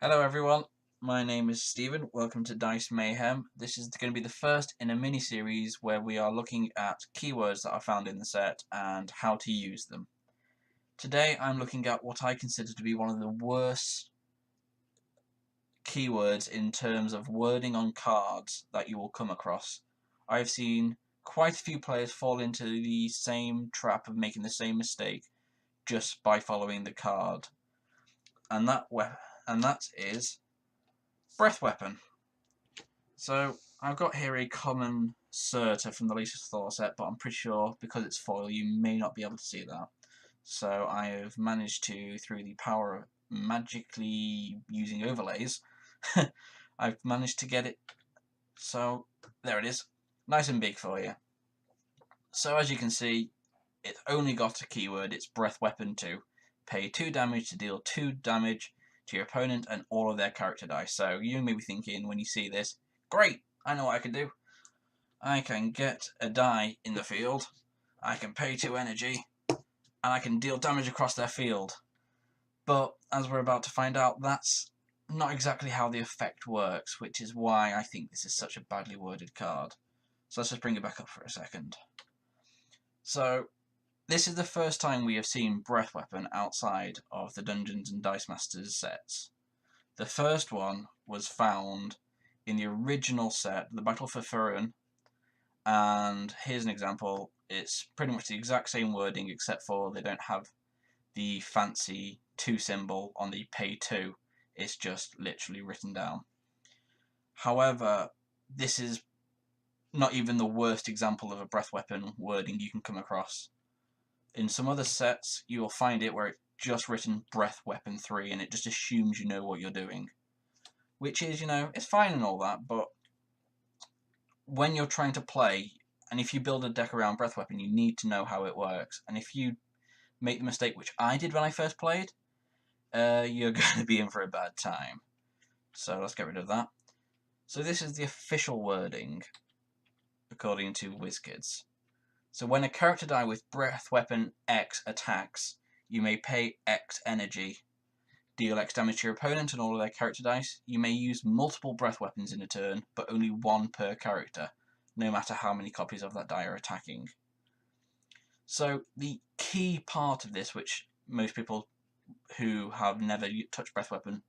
Hello everyone, my name is Stephen. Welcome to Dice Mayhem. This is going to be the first in a mini-series where we are looking at keywords that are found in the set and how to use them. Today I'm looking at what I consider to be one of the worst keywords in terms of wording on cards that you will come across. I've seen quite a few players fall into the same trap of making the same mistake just by following the card. And that is breath weapon. So I've got here a common Surtur from the Lisa's Thor set, but I'm pretty sure because it's foil you may not be able to see that. So I have managed to, through the power of magically using overlays, I've managed to get it. So there it is, nice and big for you. So as you can see, it's only got a keyword, it's breath weapon 2. Pay 2 damage to deal 2 damage to your opponent and all of their character dice. So you may be thinking when you see this, great, I know what I can do. I can get a die in the field, I can pay 2 energy, and I can deal damage across their field. But as we're about to find out, that's not exactly how the effect works, which is why I think this is such a badly worded card. So let's just bring it back up for a second. So this is the first time we have seen breath weapon outside of the Dungeons and Dice Masters sets. The first one was found in the original set, the Battle for Faerun, and here's an example. It's pretty much the exact same wording except for they don't have the fancy 2 symbol on the pay 2. It's just literally written down. However, this is not even the worst example of a breath weapon wording you can come across. In some other sets, you will find it where it's just written breath weapon 3 and it just assumes you know what you're doing. Which is, it's fine and all that, but when you're trying to play, and if you build a deck around breath weapon, you need to know how it works. And if you make the mistake, which I did when I first played, you're going to be in for a bad time. So let's get rid of that. So this is the official wording, according to WizKids. So when a character die with breath weapon X attacks, you may pay X energy, deal X damage to your opponent and all of their character dice. You may use multiple breath weapons in a turn, but only 1 per character, no matter how many copies of that die are attacking. So the key part of this, which most people who have never touched breath weapon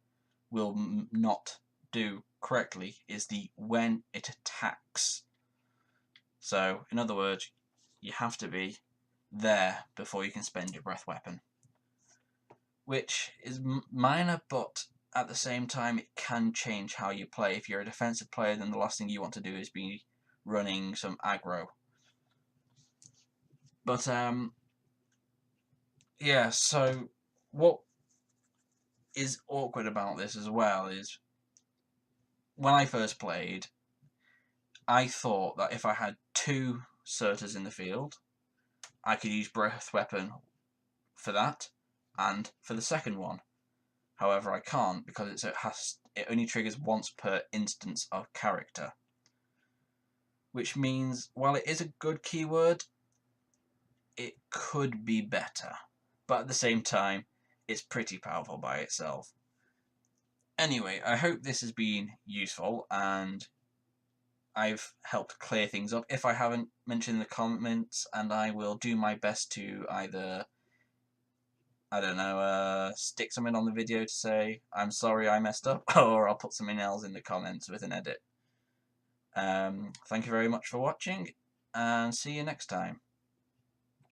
will not do correctly, is the when it attacks. So in other words, you have to be there before you can spend your breath weapon, which is minor, but at the same time it can change how you play. If you're a defensive player, then the last thing you want to do is be running some aggro. But yeah, so what is awkward about this as well is when I first played, I thought that if I had 2 Surturs in the field, I could use breath weapon for that and for the second one. However, I can't because it only triggers once per instance of character. Which means, while it is a good keyword, it could be better. But at the same time, it's pretty powerful by itself. Anyway, I hope this has been useful and I've helped clear things up. If I haven't, mention in the comments and I will do my best to either, stick something on the video to say, I'm sorry I messed up, or I'll put something else in the comments with an edit. Thank you very much for watching, and see you next time.